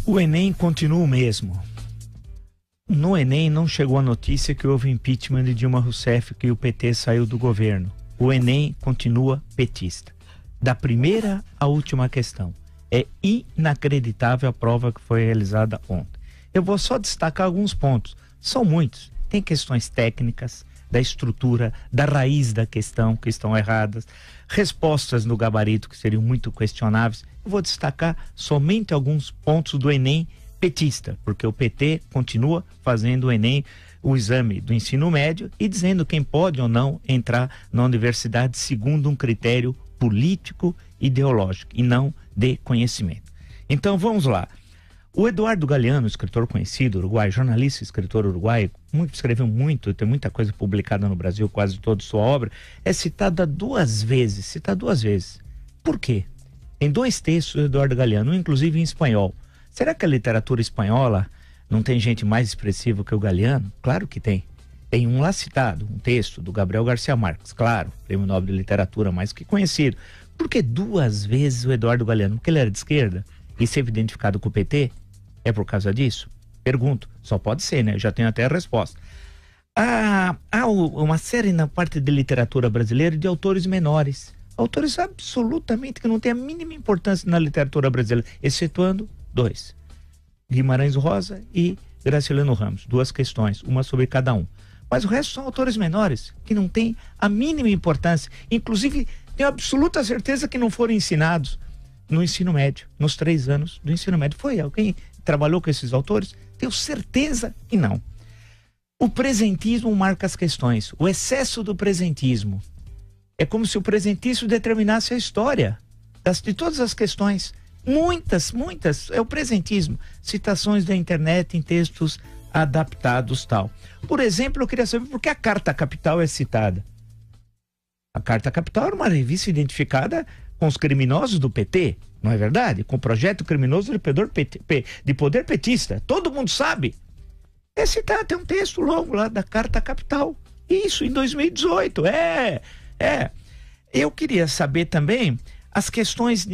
O Enem continua o mesmo. No Enem não chegou a notícia que houve impeachment de Dilma Rousseff, que o PT saiu do governo. O Enem continua petista. Da primeira à última questão. É inacreditável a prova que foi realizada ontem. Eu vou só destacar alguns pontos. São muitos. Tem questões técnicas, da estrutura, da raiz da questão, que estão erradas. Respostas no gabarito que seriam muito questionáveis. Eu vou destacar somente alguns pontos do Enem petista, porque o PT continua fazendo o Enem, o exame do ensino médio, e dizendo quem pode ou não entrar na universidade segundo um critério político, ideológico, e não de conhecimento. Então vamos lá. O Eduardo Galeano, escritor conhecido, uruguaio, jornalista, escritor uruguaio, escreveu muito, tem muita coisa publicada no Brasil, quase toda sua obra, é citada duas vezes. Por quê? Tem dois textos do Eduardo Galeano, um inclusive em espanhol. Será que a literatura espanhola não tem gente mais expressiva que o Galeano? Claro que tem. Tem um lá citado, um texto do Gabriel Garcia Marques, claro, prêmio Nobel de Literatura mais que conhecido. Por que duas vezes o Eduardo Galeano? Porque ele era de esquerda e ser identificado com o PT? É por causa disso? Pergunto. Só pode ser, né? Já tenho até a resposta. Há uma série na parte de literatura brasileira de autores menores. Autores absolutamente que não têm a mínima importância na literatura brasileira, excetuando dois. Guimarães Rosa e Graciliano Ramos. Duas questões, uma sobre cada um. Mas o resto são autores menores, que não têm a mínima importância. Inclusive, tenho absoluta certeza que não foram ensinados no ensino médio, nos 3 anos do ensino médio. Foi alguém trabalhou com esses autores? Tenho certeza que não. O presentismo marca as questões. O excesso do presentismo. É como se o presentismo determinasse a história de todas as questões. Muitas. É o presentismo. Citações da internet em textos adaptados tal. Por exemplo, eu queria saber por que a Carta Capital é citada. A Carta Capital era uma revista identificada com os criminosos do PT, não é verdade? Com o projeto criminoso de poder petista. Todo mundo sabe. É citado, tem um texto longo lá da Carta Capital. Isso, em 2018. Eu queria saber também as questões,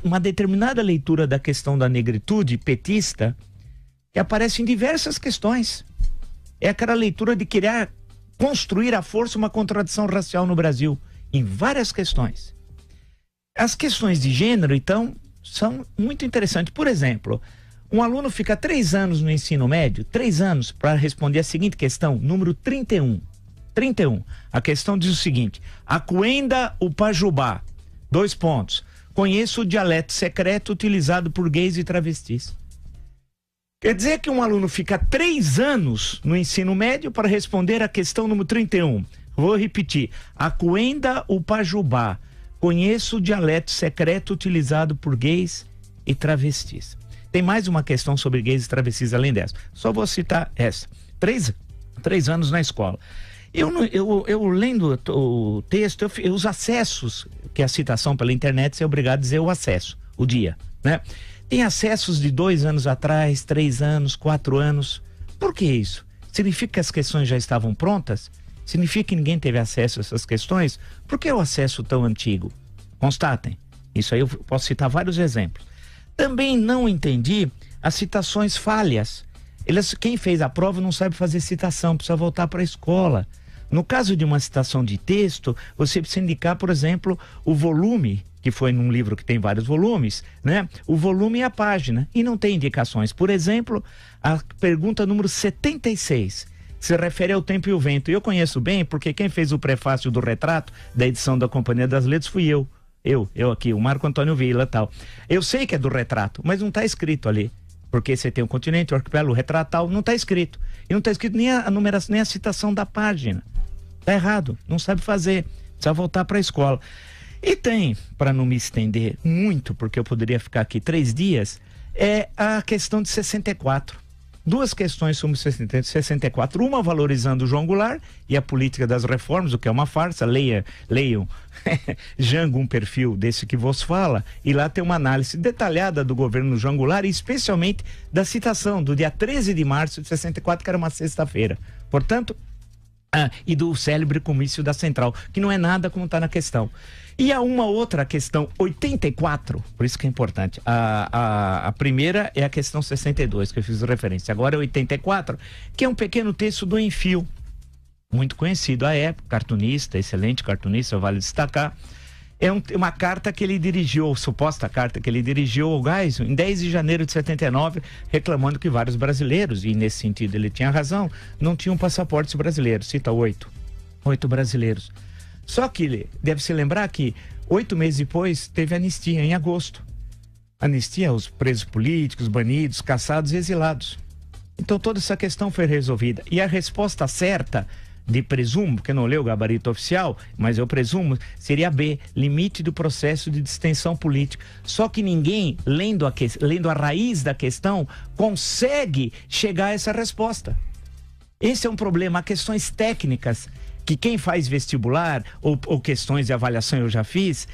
uma determinada leitura da questão da negritude petista, que aparece em diversas questões. É aquela leitura de querer construir à força uma contradição racial no Brasil, em várias questões. As questões de gênero, então, são muito interessantes. Por exemplo, um aluno fica 3 anos no ensino médio, 3 anos, para responder a seguinte questão, número 31. A questão diz o seguinte: Acuenda o Pajubá, 2 pontos. Conheço o dialeto secreto utilizado por gays e travestis. Quer dizer que um aluno fica 3 anos no ensino médio para responder a questão número 31. Vou repetir. Acuenda o Pajubá. Conheço o dialeto secreto utilizado por gays e travestis. Tem mais uma questão sobre gays e travestis além dessa. Só vou citar essa. 3 anos na escola. Eu lendo o texto, os acessos, que é a citação pela internet, você é obrigado a dizer o acesso, o dia, né? Tem acessos de 2 anos atrás, 3 anos, 4 anos. Por que isso? Significa que as questões já estavam prontas? Significa que ninguém teve acesso a essas questões? Por que o acesso tão antigo? Constatem. Isso aí eu posso citar vários exemplos. Também não entendi as citações falhas. Quem fez a prova não sabe fazer citação, precisa voltar para a escola. No caso de uma citação de texto, você precisa indicar, por exemplo, o volume, que foi num livro que tem vários volumes, né? O volume e a página, e não tem indicações. Por exemplo, a pergunta número 76, se refere ao tempo e o vento. Eu conheço bem, porque quem fez o prefácio do retrato da edição da Companhia das Letras fui eu. Eu aqui, o Marco Antônio Vila e tal. Eu sei que é do retrato, mas não está escrito ali. Porque você tem o continente, o arquipélago, o retrato tal, não está escrito. E não está escrito nem a numeração, nem a citação da página. Tá errado, não sabe fazer, precisa voltar para a escola. E tem, para não me estender muito, porque eu poderia ficar aqui 3 dias, é a questão de 64. 2 questões sobre 64, uma valorizando o João Goulart e a política das reformas, o que é uma farsa. Leiam Jango, um perfil desse que vos fala, e lá tem uma análise detalhada do governo João Goulart, e especialmente da citação do dia 13 de março de 64, que era uma sexta-feira. Portanto, e do célebre comício da Central, que não é nada como está na questão. E há uma outra questão, 84, por isso que é importante. A primeira é a questão 62, que eu fiz referência. Agora é 84, que é um pequeno texto do Enfio, muito conhecido à época, cartunista, excelente cartunista, vale destacar. É uma carta que ele dirigiu, suposta carta que ele dirigiu ao Geisel em 10 de janeiro de 79, reclamando que vários brasileiros, e nesse sentido ele tinha razão, não tinham passaportes brasileiros. Cita 8 brasileiros. Só que deve-se lembrar que 8 meses depois teve anistia, em agosto. Anistia aos presos políticos, banidos, caçados e exilados. Então toda essa questão foi resolvida. E a resposta certa, de presumo, porque eu não leio o gabarito oficial, mas eu presumo, seria B, limite do processo de distensão política. Só que ninguém, lendo a raiz da questão, consegue chegar a essa resposta. Esse é um problema. Há questões técnicas que quem faz vestibular ou questões de avaliação eu já fiz,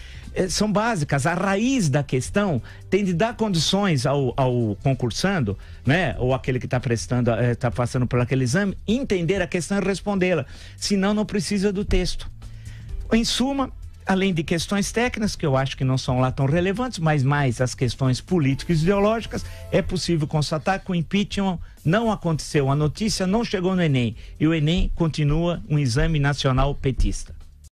são básicas. A raiz da questão tem de dar condições ao concursando, né, ou aquele que está prestando, está passando por aquele exame, entender a questão e respondê-la. Senão não precisa do texto. Em suma, além de questões técnicas, que eu acho que não são lá tão relevantes, mas mais as questões políticas e ideológicas, é possível constatar que o impeachment não aconteceu, a notícia não chegou no Enem, e o Enem continua um exame nacional petista.